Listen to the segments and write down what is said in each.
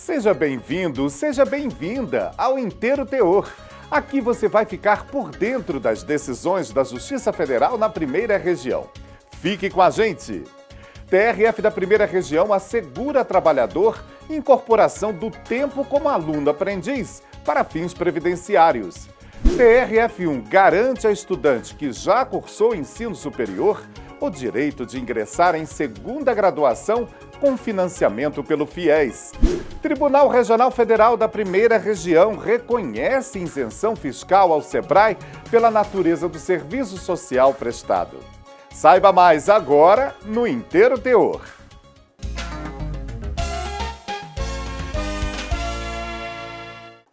Seja bem-vindo, seja bem-vinda ao Inteiro Teor. Aqui você vai ficar por dentro das decisões da Justiça Federal na Primeira Região. Fique com a gente! TRF da Primeira Região assegura trabalhador incorporação do tempo como aluno-aprendiz para fins previdenciários. TRF1 garante a estudante que já cursou ensino superior o direito de ingressar em segunda graduação com financiamento pelo FIES. Tribunal Regional Federal da Primeira Região reconhece isenção fiscal ao SEBRAE pela natureza do serviço social prestado. Saiba mais agora no Inteiro Teor.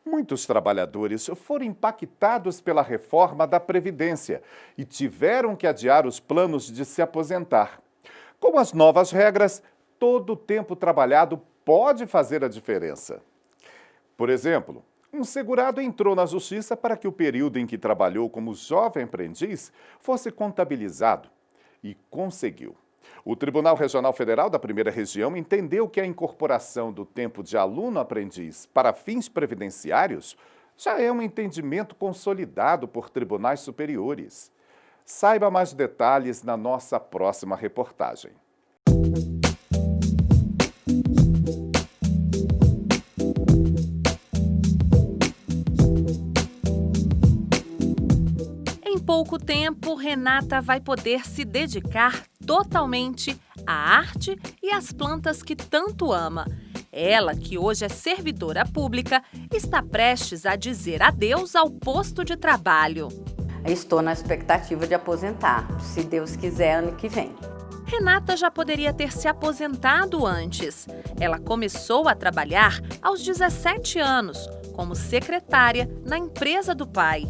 Muitos trabalhadores foram impactados pela reforma da Previdência e tiveram que adiar os planos de se aposentar. Com as novas regras, todo o tempo trabalhado pode fazer a diferença. Por exemplo, um segurado entrou na Justiça para que o período em que trabalhou como jovem aprendiz fosse contabilizado e conseguiu. O Tribunal Regional Federal da Primeira Região entendeu que a incorporação do tempo de aluno-aprendiz para fins previdenciários já é um entendimento consolidado por tribunais superiores. Saiba mais detalhes na nossa próxima reportagem. Em pouco tempo, Renata vai poder se dedicar totalmente à arte e às plantas que tanto ama. Ela, que hoje é servidora pública, está prestes a dizer adeus ao posto de trabalho. Estou na expectativa de aposentar, se Deus quiser, ano que vem. Renata já poderia ter se aposentado antes. Ela começou a trabalhar aos 17 anos, como secretária na empresa do pai.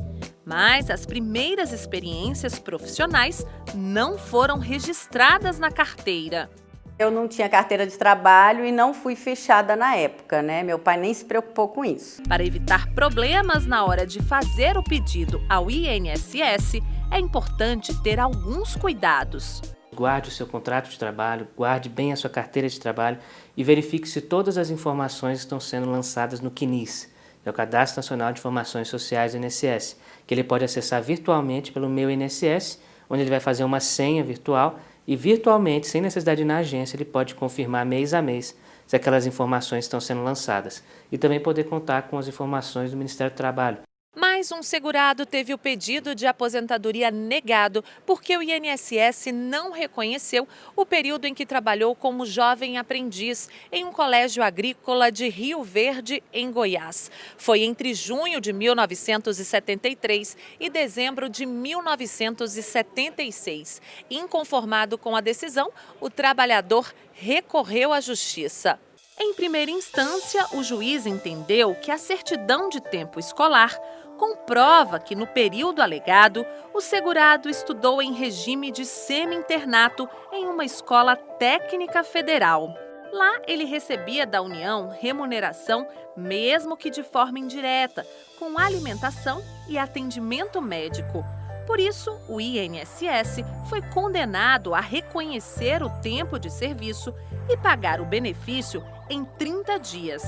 Mas as primeiras experiências profissionais não foram registradas na carteira. Eu não tinha carteira de trabalho e não fui fechada na época, né? Meu pai nem se preocupou com isso. Para evitar problemas na hora de fazer o pedido ao INSS, é importante ter alguns cuidados. Guarde o seu contrato de trabalho, guarde bem a sua carteira de trabalho e verifique se todas as informações estão sendo lançadas no CNIS, é o Cadastro Nacional de Informações Sociais do INSS, que ele pode acessar virtualmente pelo Meu INSS, onde ele vai fazer uma senha virtual e virtualmente, sem necessidade de ir na agência, ele pode confirmar mês a mês se aquelas informações estão sendo lançadas e também poder contar com as informações do Ministério do Trabalho. Mas um segurado teve o pedido de aposentadoria negado porque o INSS não reconheceu o período em que trabalhou como jovem aprendiz em um colégio agrícola de Rio Verde, em Goiás. Foi entre junho de 1973 e dezembro de 1976. Inconformado com a decisão, o trabalhador recorreu à justiça. Em primeira instância, o juiz entendeu que a certidão de tempo escolar comprova que, no período alegado, o segurado estudou em regime de semi-internato em uma escola técnica federal. Lá, ele recebia da União remuneração, mesmo que de forma indireta, com alimentação e atendimento médico. Por isso, o INSS foi condenado a reconhecer o tempo de serviço e pagar o benefício em 30 dias.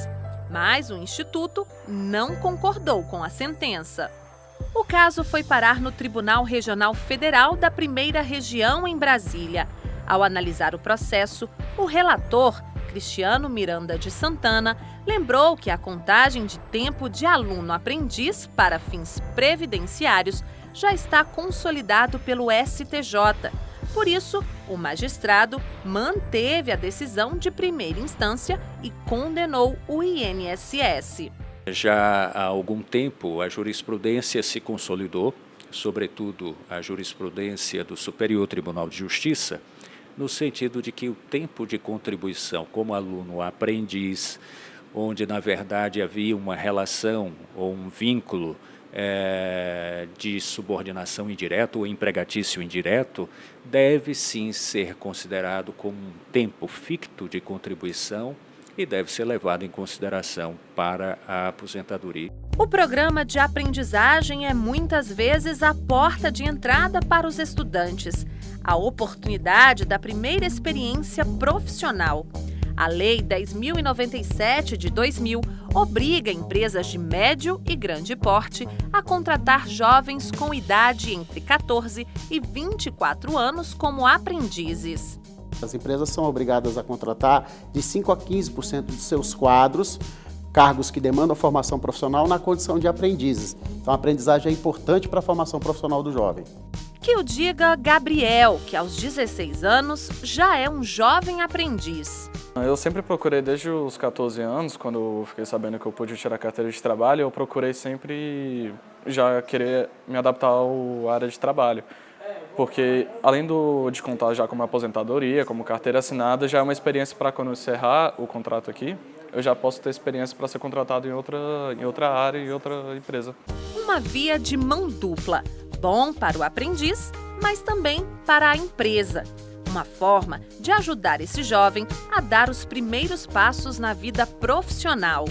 Mas o Instituto não concordou com a sentença. O caso foi parar no Tribunal Regional Federal da Primeira Região, em Brasília. Ao analisar o processo, o relator, Cristiano Miranda de Santana, lembrou que a contagem de tempo de aluno-aprendiz para fins previdenciários já está consolidado pelo STJ. Por isso, o magistrado manteve a decisão de primeira instância e condenou o INSS. Já há algum tempo, a jurisprudência se consolidou, sobretudo a jurisprudência do Superior Tribunal de Justiça, no sentido de que o tempo de contribuição como aluno-aprendiz, onde na verdade havia uma relação ou um vínculo de subordinação indireta ou empregatício indireto, deve sim ser considerado como um tempo ficto de contribuição e deve ser levado em consideração para a aposentadoria. O programa de aprendizagem é muitas vezes a porta de entrada para os estudantes, a oportunidade da primeira experiência profissional. A Lei 10.097 de 2000 obriga empresas de médio e grande porte a contratar jovens com idade entre 14 e 24 anos como aprendizes. As empresas são obrigadas a contratar de 5% a 15% de seus quadros, cargos que demandam formação profissional na condição de aprendizes. Então a aprendizagem é importante para a formação profissional do jovem. Que o diga Gabriel, que aos 16 anos já é um jovem aprendiz. Eu sempre procurei desde os 14 anos, quando eu fiquei sabendo que eu pude tirar a carteira de trabalho, eu procurei sempre já querer me adaptar à área de trabalho. Porque além de contar já como aposentadoria, como carteira assinada, já é uma experiência para quando eu encerrar o contrato aqui, eu já posso ter experiência para ser contratado em outra área, em outra empresa. Uma via de mão dupla, bom para o aprendiz, mas também para a empresa. Uma forma de ajudar esse jovem a dar os primeiros passos na vida profissional.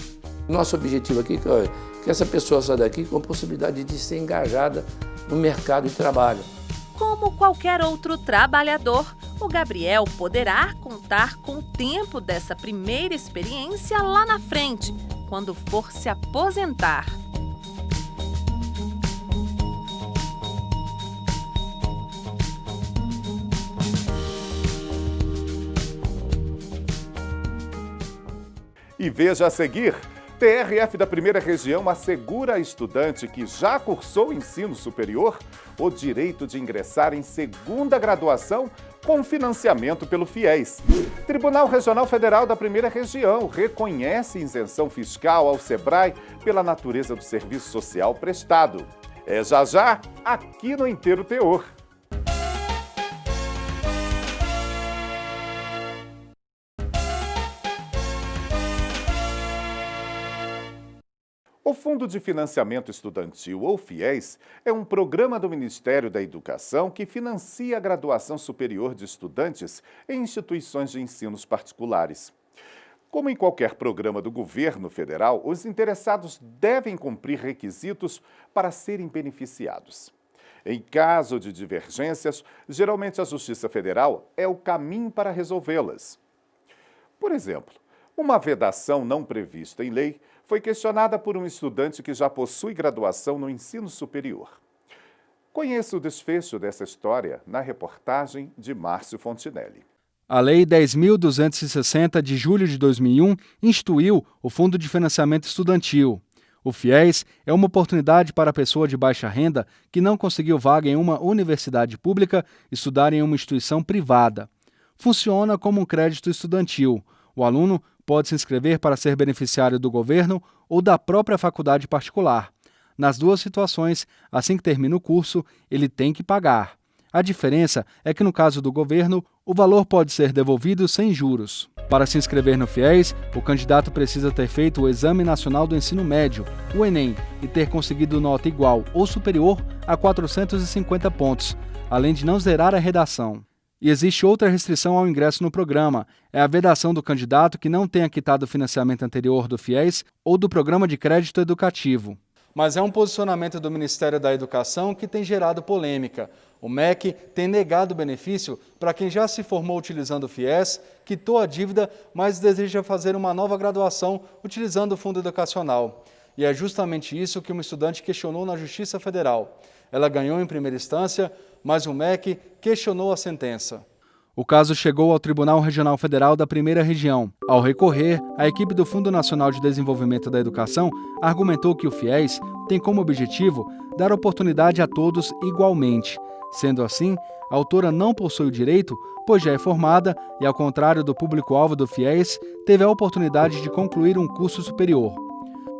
Nosso objetivo aqui é que essa pessoa saia daqui com a possibilidade de ser engajada no mercado de trabalho. Como qualquer outro trabalhador, o Gabriel poderá contar com o tempo dessa primeira experiência lá na frente, quando for se aposentar. E veja a seguir, TRF da Primeira Região assegura a estudante que já cursou ensino superior o direito de ingressar em segunda graduação com financiamento pelo FIES. Tribunal Regional Federal da Primeira Região reconhece isenção fiscal ao SEBRAE pela natureza do serviço social prestado. É já, aqui no Inteiro Teor. O Fundo de Financiamento Estudantil, ou FIES, é um programa do Ministério da Educação que financia a graduação superior de estudantes em instituições de ensinos particulares. Como em qualquer programa do governo federal, os interessados devem cumprir requisitos para serem beneficiados. Em caso de divergências, geralmente a Justiça Federal é o caminho para resolvê-las. Por exemplo, uma vedação não prevista em lei foi questionada por um estudante que já possui graduação no ensino superior. Conheça o desfecho dessa história na reportagem de Márcio Fontinelli. A Lei 10.260 de julho de 2001 instituiu o Fundo de Financiamento Estudantil. O FIES é uma oportunidade para a pessoa de baixa renda que não conseguiu vaga em uma universidade pública estudar em uma instituição privada. Funciona como um crédito estudantil. O aluno pode se inscrever para ser beneficiário do governo ou da própria faculdade particular. Nas duas situações, assim que termina o curso, ele tem que pagar. A diferença é que, no caso do governo, o valor pode ser devolvido sem juros. Para se inscrever no FIES, o candidato precisa ter feito o Exame Nacional do Ensino Médio, o Enem, e ter conseguido nota igual ou superior a 450 pontos, além de não zerar a redação. E existe outra restrição ao ingresso no programa, é a vedação do candidato que não tenha quitado o financiamento anterior do FIES ou do Programa de Crédito Educativo. Mas é um posicionamento do Ministério da Educação que tem gerado polêmica. O MEC tem negado o benefício para quem já se formou utilizando o FIES, quitou a dívida, mas deseja fazer uma nova graduação utilizando o fundo educacional. E é justamente isso que uma estudante questionou na Justiça Federal. Ela ganhou em primeira instância, mas o MEC questionou a sentença. O caso chegou ao Tribunal Regional Federal da Primeira Região. Ao recorrer, a equipe do Fundo Nacional de Desenvolvimento da Educação argumentou que o FIES tem como objetivo dar oportunidade a todos igualmente. Sendo assim, a autora não possui o direito, pois já é formada e, ao contrário do público-alvo do FIES, teve a oportunidade de concluir um curso superior.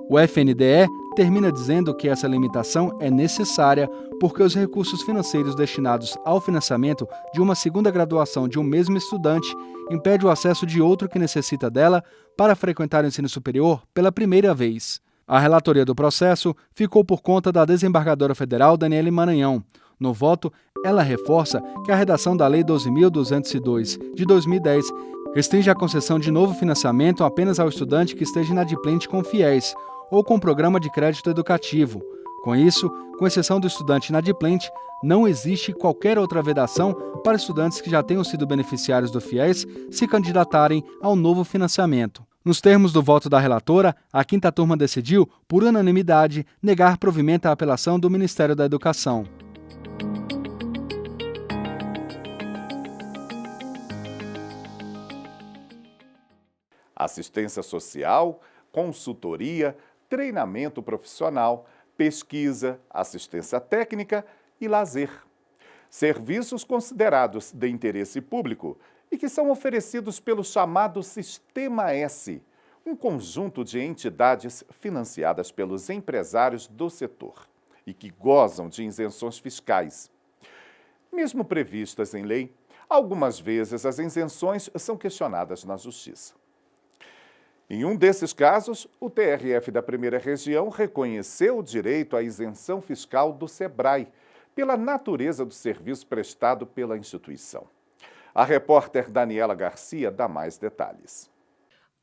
O FNDE termina dizendo que essa limitação é necessária porque os recursos financeiros destinados ao financiamento de uma segunda graduação de um mesmo estudante impede o acesso de outro que necessita dela para frequentar o ensino superior pela primeira vez. A relatoria do processo ficou por conta da desembargadora federal Daniele Maranhão. No voto, ela reforça que a redação da Lei 12.202 de 2010 restringe a concessão de novo financiamento apenas ao estudante que esteja inadimplente com FIES ou com programa de crédito educativo. Com isso, com exceção do estudante inadimplente, não existe qualquer outra vedação para estudantes que já tenham sido beneficiários do FIES se candidatarem ao novo financiamento. Nos termos do voto da relatora, a quinta turma decidiu, por unanimidade, negar provimento à apelação do Ministério da Educação. Assistência social, consultoria, treinamento profissional, pesquisa, assistência técnica e lazer. Serviços considerados de interesse público e que são oferecidos pelo chamado Sistema S, um conjunto de entidades financiadas pelos empresários do setor e que gozam de isenções fiscais. Mesmo previstas em lei, algumas vezes as isenções são questionadas na Justiça. Em um desses casos, o TRF da Primeira Região reconheceu o direito à isenção fiscal do SEBRAE, pela natureza do serviço prestado pela instituição. A repórter Daniela Garcia dá mais detalhes.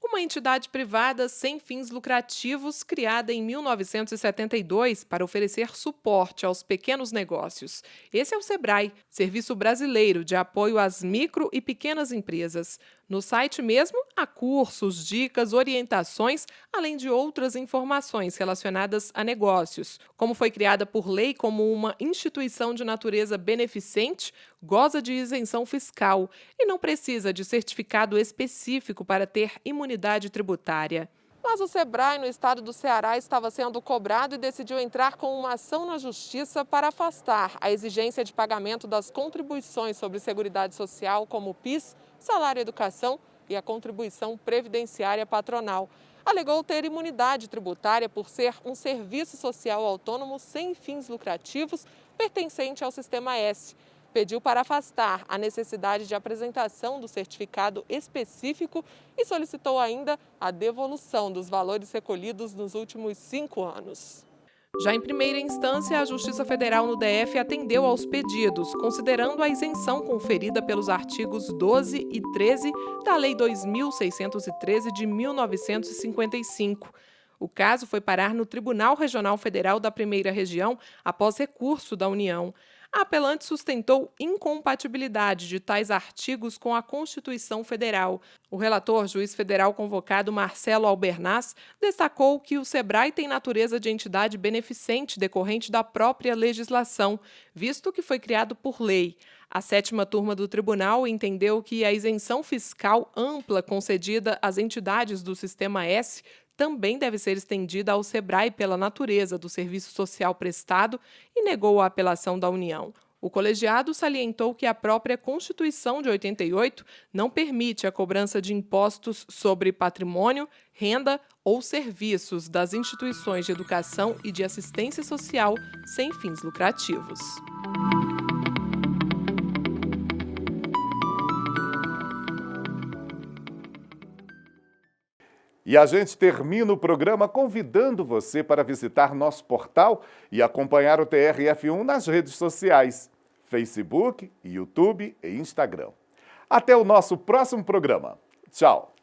Uma entidade privada sem fins lucrativos criada em 1972 para oferecer suporte aos pequenos negócios. Esse é o SEBRAE, Serviço Brasileiro de Apoio às Micro e Pequenas Empresas. No site mesmo, há cursos, dicas, orientações, além de outras informações relacionadas a negócios. Como foi criada por lei como uma instituição de natureza beneficente, goza de isenção fiscal e não precisa de certificado específico para ter imunidade tributária. Mas o SEBRAE, no estado do Ceará, estava sendo cobrado e decidiu entrar com uma ação na Justiça para afastar a exigência de pagamento das contribuições sobre Seguridade Social, como o PIS, Salário Educação e a contribuição previdenciária patronal. Alegou ter imunidade tributária por ser um serviço social autônomo sem fins lucrativos pertencente ao Sistema S. Pediu para afastar a necessidade de apresentação do certificado específico e solicitou ainda a devolução dos valores recolhidos nos últimos 5 anos. Já em primeira instância, a Justiça Federal no DF atendeu aos pedidos, considerando a isenção conferida pelos artigos 12 e 13 da Lei 2.613 de 1955. O caso foi parar no Tribunal Regional Federal da Primeira Região após recurso da União. A apelante sustentou incompatibilidade de tais artigos com a Constituição Federal. O relator, juiz federal convocado Marcelo Albernaz, destacou que o SEBRAE tem natureza de entidade beneficente decorrente da própria legislação, visto que foi criado por lei. A 7ª turma do tribunal entendeu que a isenção fiscal ampla concedida às entidades do Sistema S também deve ser estendida ao SEBRAE pela natureza do serviço social prestado e negou a apelação da União. O colegiado salientou que a própria Constituição de 88 não permite a cobrança de impostos sobre patrimônio, renda ou serviços das instituições de educação e de assistência social sem fins lucrativos. E a gente termina o programa convidando você para visitar nosso portal e acompanhar o TRF1 nas redes sociais, Facebook, YouTube e Instagram. Até o nosso próximo programa. Tchau!